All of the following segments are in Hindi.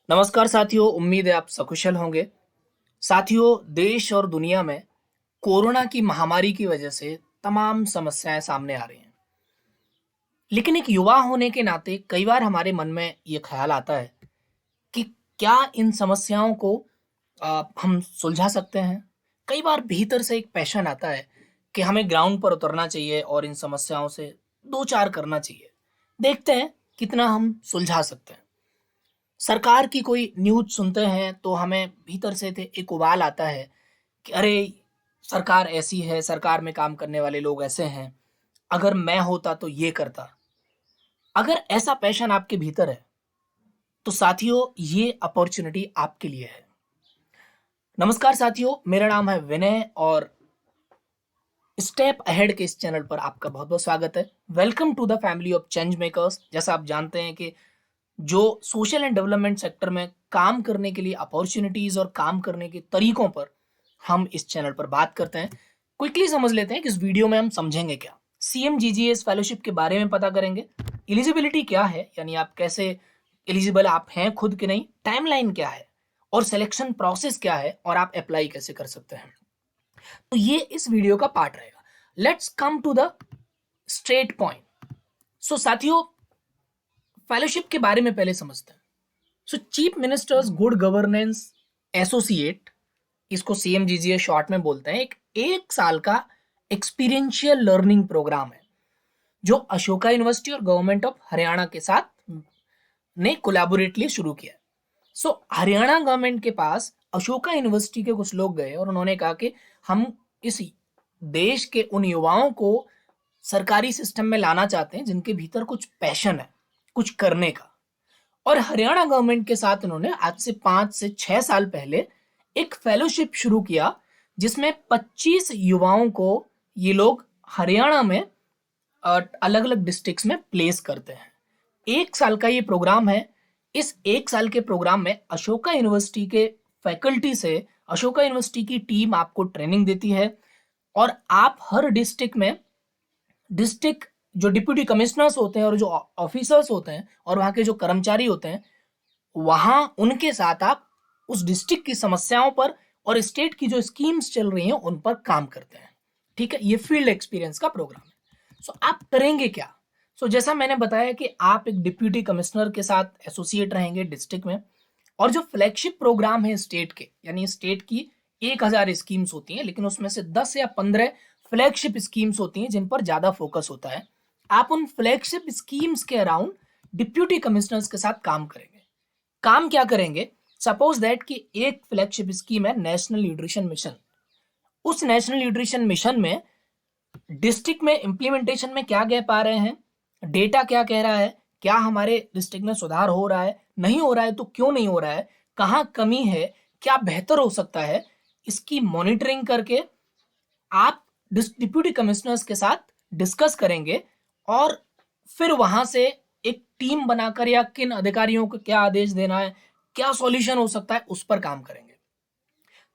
नमस्कार साथियों, उम्मीद है आप सकुशल होंगे। साथियों, देश और दुनिया में कोरोना की महामारी की वजह से तमाम समस्याएं सामने आ रही हैं। लेकिन एक युवा होने के नाते कई बार हमारे मन में ये ख्याल आता है कि क्या इन समस्याओं को हम सुलझा सकते हैं? कई बार भीतर से एक पैशन आता है कि हमें ग्राउंड पर उतरना चाहिए और इन समस्याओं से दो चार करना चाहिए। देखते हैं कितना हम सुलझा सकते हैं। सरकार की कोई न्यूज़ सुनते हैं तो हमें भीतर से थे एक उबाल आता है कि अरे! सरकार ऐसी है, सरकार में काम करने वाले लोग ऐसे हैं, अगर मैं होता तो ये करता। अगर ऐसा पैशन आपके भीतर है, तो साथियों ये अपॉर्च्युनिटी आपके लिए है। नमस्कार साथियों, मेरा नाम है विनय और स्टेप अहेड के इस चैनल पर आपका बहुत-बहुत स्वागत है। Welcome to the family of change makers. जैसा आप जानते हैं कि जो सोशल एंड डेवलपमेंट सेक्टर में काम करने के लिए अपॉर्चुनिटीज और काम करने के तरीकों पर हम इस चैनल पर बात करते हैं। क्विकली समझ लेते हैं कि इस वीडियो में हम समझेंगे क्या। CMGGS फेलोशिप के बारे में पता करेंगे। एलिजिबिलिटी क्या है, यानी आप कैसे एलिजिबल आप हैं खुद के नहीं, टाइमलाइन क्या है और सिलेक्शन प्रोसेस क्या है और आप अप्लाई कैसे कर सकते हैं। तो ये इस वीडियो का पार्ट रहेगा। Let's come to the straight point. So साथियों, फेलोशिप के बारे में पहले समझते हैं। So chief ministers good governance associate, इसको CMGGA शॉर्ट में बोलते हैं, एक साल का एक्सपीरियंशियल लर्निंग प्रोग्राम है जो अशोका यूनिवर्सिटी और गवर्नमेंट ऑफ हरियाणा के साथ ने कोलैबोरेटली शुरू किया। सो हरियाणा गवर्नमेंट के पास अशोका यूनिवर्सिटी के कुछ लोग गए और उन्होंने कहा कि हम इस देश के उन युवाओं को सरकारी सिस्टम में लाना चाहते हैं जिनके भीतर कुछ पैशन है कुछ करने का। और हरियाणा गवर्नमेंट के साथ उन्होंने आज से 5 से 6 साल पहले एक फेलोशिप शुरू किया जिसमें 25 युवाओं को ये लोग हरियाणा में अलग अलग डिस्ट्रिक्ट्स में प्लेस करते हैं। एक साल का ये प्रोग्राम है। इस एक साल के प्रोग्राम में अशोका यूनिवर्सिटी के फैकल्टी से अशोका यूनिवर्सिटी की टीम आपको ट्रेनिंग देती है और आप हर डिस्ट्रिक्ट में डिस्ट्रिक्ट जो डिप्यूटी कमिश्नर्स होते हैं और जो ऑफिसर्स होते हैं और वहाँ के जो कर्मचारी होते हैं, वहाँ उनके साथ आप उस डिस्ट्रिक्ट की समस्याओं पर और स्टेट की जो स्कीम्स चल रही हैं उन पर काम करते हैं। ठीक है, ये फील्ड एक्सपीरियंस का प्रोग्राम है। सो आप करेंगे क्या? जैसा मैंने बताया कि आप एक डिप्यूटी कमिश्नर के साथ एसोसिएट रहेंगे डिस्ट्रिक्ट में, और जो फ्लैगशिप प्रोग्राम है स्टेट के, यानी स्टेट की 1000 स्कीम्स होती हैं लेकिन उसमें से 10 या 15 फ्लैगशिप स्कीम्स होती हैं जिन पर ज्यादा फोकस होता है। आप उन फ्लैगशिप स्कीम्स के अराउंड डिप्यूटी कमिश्नर्स के साथ काम करेंगे। काम क्या करेंगे? सपोज दैट कि एक फ्लैगशिप स्कीम है नेशनल न्यूट्रिशन मिशन। उस नेशनल न्यूट्रिशन मिशन में डिस्ट्रिक्ट में इंप्लीमेंटेशन में क्या गैप आ रहे हैं, डेटा क्या कह रहा है, क्या हमारे डिस्ट्रिक्ट में सुधार हो रहा है, नहीं हो रहा है तो क्यों नहीं हो रहा है, कहाँ कमी है, क्या बेहतर हो सकता है, इसकी मॉनिटरिंग करके आप डिप्यूटी कमिश्नर्स के साथ डिस्कस करेंगे और फिर वहां से एक टीम बनाकर या किन अधिकारियों को क्या आदेश देना है, क्या सॉल्यूशन हो सकता है, उस पर काम करेंगे।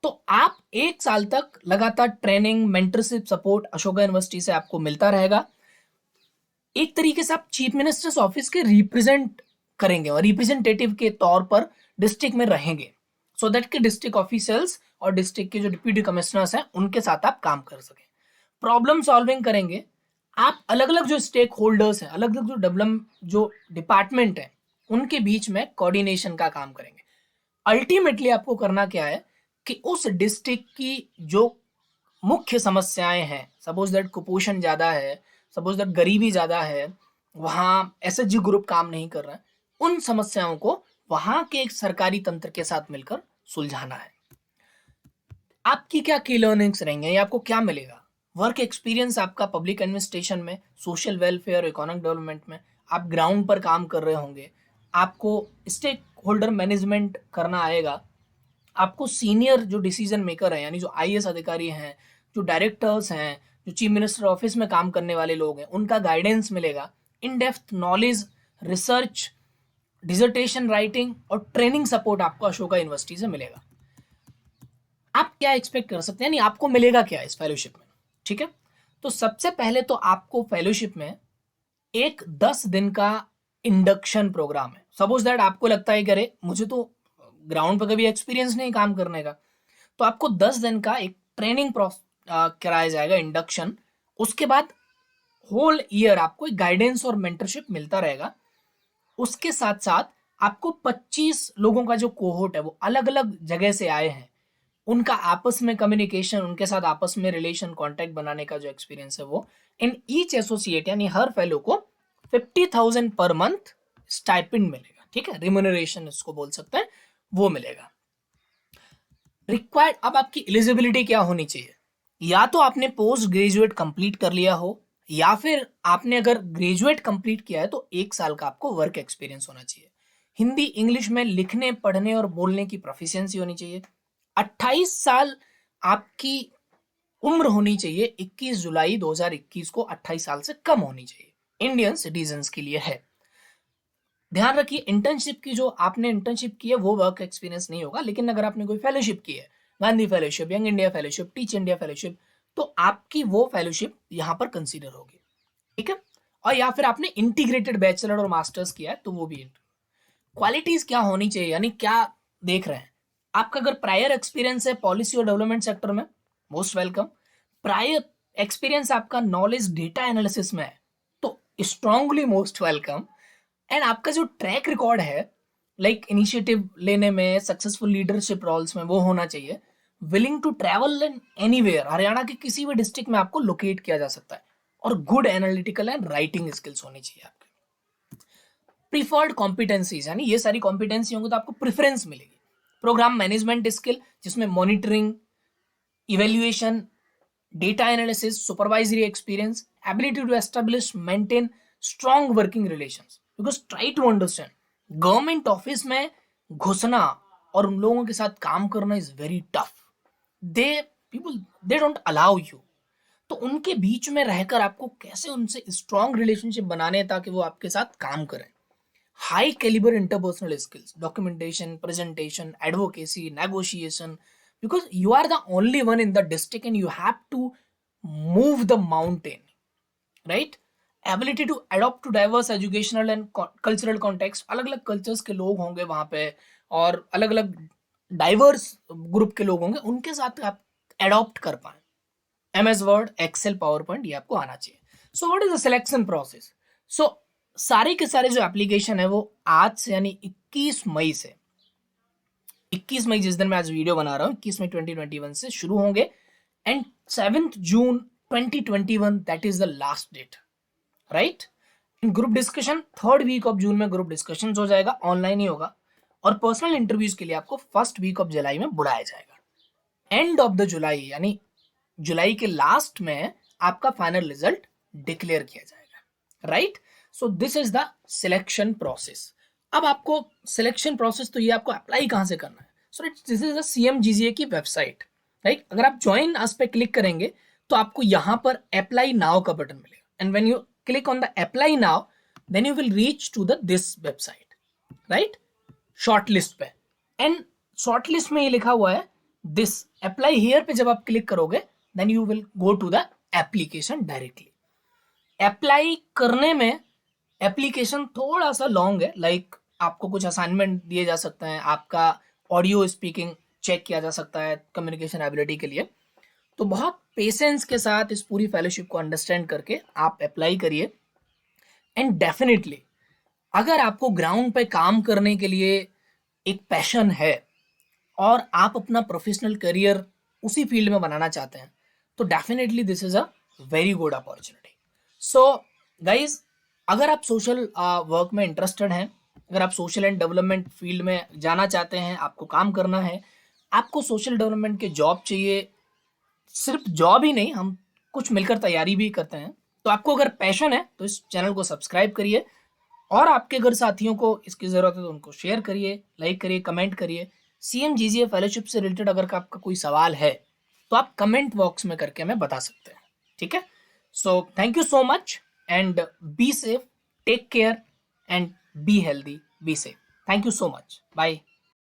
तो आप एक साल तक लगातार training, mentorship, support Ashoka university से आपको मिलता रहेगा। एक तरीके से आप चीफ मिनिस्टर्स ऑफिस के रिप्रेजेंट करेंगे और रिप्रेजेंटेटिव के तौर पर डिस्ट्रिक्ट में रहेंगे, सो दैट के डिस्ट्रिक्ट ऑफिसर्स और डिस्ट्रिक्ट के जो डिप्यूटी कमिश्नर्स हैं उनके साथ आप काम कर सकें। प्रॉब्लम सॉल्विंग करेंगे। आप अलग अलग जो स्टेक होल्डर्स हैं, अलग अलग जो डेवलप जो डिपार्टमेंट है उनके बीच में कोऑर्डिनेशन का काम करेंगे। अल्टीमेटली आपको करना क्या है कि उस डिस्ट्रिक्ट की जो मुख्य समस्याएं हैं, सपोज दैट कुपोषण ज्यादा है, सपोज दैट गरीबी ज्यादा है, वहां SHG ग्रुप काम नहीं कर रहा है, उन समस्याओं को वहां के एक सरकारी तंत्र के साथ मिलकर सुलझाना है। आपकी क्या की लर्निंग्स रहेंगे, या आपको क्या मिलेगा? वर्क एक्सपीरियंस आपका पब्लिक एडमिनिस्ट्रेशन में, सोशल वेलफेयर, इकोनॉमिक डेवलपमेंट में आप ग्राउंड पर काम कर रहे होंगे। आपको स्टेक होल्डर मैनेजमेंट करना आएगा। आपको सीनियर जो डिसीजन मेकर है, यानी जो IAS अधिकारी हैं, जो डायरेक्टर्स हैं, जो चीफ मिनिस्टर ऑफिस में काम करने वाले लोग हैं, उनका गाइडेंस मिलेगा। In depth knowledge, research, dissertation writing और ट्रेनिंग सपोर्ट आपको अशोका यूनिवर्सिटी से मिलेगा। आप क्या एक्सपेक्ट कर सकते हैं, यानी आपको मिलेगा क्या इस फेलोशिप में? ठीक है, तो सबसे पहले तो आपको फेलोशिप में एक 10 दिन का इंडक्शन प्रोग्राम है। सपोज दैट आपको लगता है कि अरे मुझे तो ग्राउंड पे कभी एक्सपीरियंस नहीं काम करने का, तो आपको 10 दिन का एक ट्रेनिंग कराया जाएगा, इंडक्शन। उसके बाद होल ईयर आपको एक गाइडेंस और मेंटरशिप मिलता रहेगा। उसके साथ साथ आपको 25 लोगों का जो कोहोर्ट है वो अलग अलग जगह से आए हैं, उनका आपस में कम्युनिकेशन, उनके साथ आपस में रिलेशन कांटेक्ट बनाने का जो एक्सपीरियंस है वो, इन ईच एसोसिएट यानी हर फेलो को 50,000 पर मंथ स्टाइपेंड मिलेगा। ठीक है, रिम्यूनरेशन इसको बोल सकते हैं, वो मिलेगा। रिक्वायर्ड, अब आपकी एलिजिबिलिटी क्या होनी चाहिए? या तो आपने पोस्ट ग्रेजुएट कंप्लीट कर लिया हो, या फिर आपने अगर ग्रेजुएट कंप्लीट किया है तो 1 साल का आपको वर्क एक्सपीरियंस होना चाहिए। हिंदी इंग्लिश में लिखने पढ़ने और बोलने की प्रोफिशिएंसी होनी चाहिए। 28 साल आपकी उम्र होनी चाहिए। 21 जुलाई 2021 को 28 साल से कम होनी चाहिए। इंडियन सिटीजन्स के लिए है। ध्यान रखिए, इंटर्नशिप की जो आपने इंटर्नशिप की है वो वर्क एक्सपीरियंस नहीं होगा, लेकिन अगर आपने कोई फेलोशिप की है, Gandhi fellowship, young India fellowship, teach India fellowship, तो आपकी वो फेलोशिप यहाँ पर कंसीडर होगी। ठीक है, और या फिर आपने इंटीग्रेटेड बैचलर और मास्टर्स किया है तो वो भी। क्वालिटीज क्या होनी चाहिए, यानी क्या देख रहे हैं? आपका अगर प्रायर एक्सपीरियंस है पॉलिसी और डेवलपमेंट सेक्टर में, मोस्ट वेलकम। प्रायर एक्सपीरियंस आपका नॉलेज डेटा एनालिसिस में है तो स्ट्रांगली मोस्ट वेलकम। एंड आपका जो ट्रैक रिकॉर्ड है लाइक इनिशिएटिव लेने में, सक्सेसफुल लीडरशिप रोल्स में, वो होना चाहिए। Willing to travel in anywhere, Haryana के किसी भी डिस्ट्रिक्ट में आपको लोकेट किया जा सकता है। और good analytical and writing skills होनी चाहिए आपके। प्रीफर्ड कॉम्पिटेंसीज, यानी ये सारी कॉम्पिटेंसी होंगी तो आपको प्रेफरेंस मिलेगी। प्रोग्राम मैनेजमेंट स्किल, जिसमें monitoring, evaluation, data analysis, supervisory experience, ability to establish maintain strong working relations. Because try to understand, government office में घुसना और उन लोगों के साथ काम करना is very tough. They don't allow you. तो उनके बीच में रहकर आपको कैसे उनसे स्ट्रॉन्ग रिलेशनशिप बनाने हैं ताकि वो आपके साथ काम करें। High calibre interpersonal skills, documentation, presentation, advocacy, negotiation, because you are the only one in the district and you have to move the mountain, right? Ability to adapt to diverse educational and cultural context, अलग अलग कल्चर्स के लोग होंगे वहां पे और अलग अलग डाइवर्स ग्रुप के लोग होंगे, उनके साथ आप एडॉप्ट कर पाए। MS word, excel, PowerPoint, ये आपको आना चाहिए। So what is the selection process? So सारे के सारे जो एप्लीकेशन है वो आज से यानी 21 मई से, 21 मई जिस दिन मैं आज वीडियो बना रहा हूँ, 21 मई 2021 से शुरू होंगे and 7 June 2021 that is the last date, right? Group discussion 3rd week of June में ग्रुप डिस्कशन हो जाएगा, ऑनलाइन ही होगा। और पर्सनल इंटरव्यूज के लिए आपको 1st वीक ऑफ जुलाई में बुलाया जाएगा। एंड ऑफ द जुलाई यानी जुलाई के लास्ट में आपका फाइनल रिजल्ट डिक्लेयर किया जाएगा, right? So this is the selection process. अब आपको सिलेक्शन प्रोसेस, तो ये आपको अप्लाई कहाँ से करना है? So this is the CMGGA की वेबसाइट, राइट? अगर आप ज्वाइन अस पे क्लिक करेंगे तो आपको यहाँ पर अप्लाई नाउ का बटन मिलेगा। And when you click on the apply now then you will reach to the this website, right? Shortlist पे, एंड शॉर्टलिस्ट में ये लिखा हुआ है दिस अप्लाई हियर पे जब आप क्लिक करोगे then you will go to the application directly. Apply करने में एप्लीकेशन थोड़ा सा लॉन्ग है, लाइक आपको कुछ असाइनमेंट दिए जा सकते हैं, आपका ऑडियो स्पीकिंग चेक किया जा सकता है कम्युनिकेशन एबिलिटी के लिए। तो बहुत पेशेंस के साथ इस पूरी फेलोशिप को अंडरस्टैंड करके आप अप्लाई करिए। एंड डेफिनेटली अगर आपको ग्राउंड पे काम करने के लिए एक पैशन है और आप अपना प्रोफेशनल करियर उसी फील्ड में बनाना चाहते हैं तो definitely this is a very good opportunity. So guys, अगर आप सोशल वर्क में इंटरेस्टेड हैं, अगर आप सोशल एंड डेवलपमेंट फील्ड में जाना चाहते हैं, आपको काम करना है, आपको सोशल डेवलपमेंट के जॉब चाहिए, सिर्फ जॉब ही नहीं, हम कुछ मिलकर तैयारी भी करते हैं, तो आपको अगर पैशन है तो इस चैनल को सब्सक्राइब करिए और आपके अगर साथियों को इसकी ज़रूरत है तो उनको शेयर करिए, लाइक करिए, कमेंट करिए। CMGGA फेलोशिप से रिलेटेड अगर आपका कोई सवाल है तो आप कमेंट बॉक्स में करके हमें बता सकते हैं, ठीक है? So thank you so much and be safe, take care and be healthy, be safe. Thank you so much. Bye.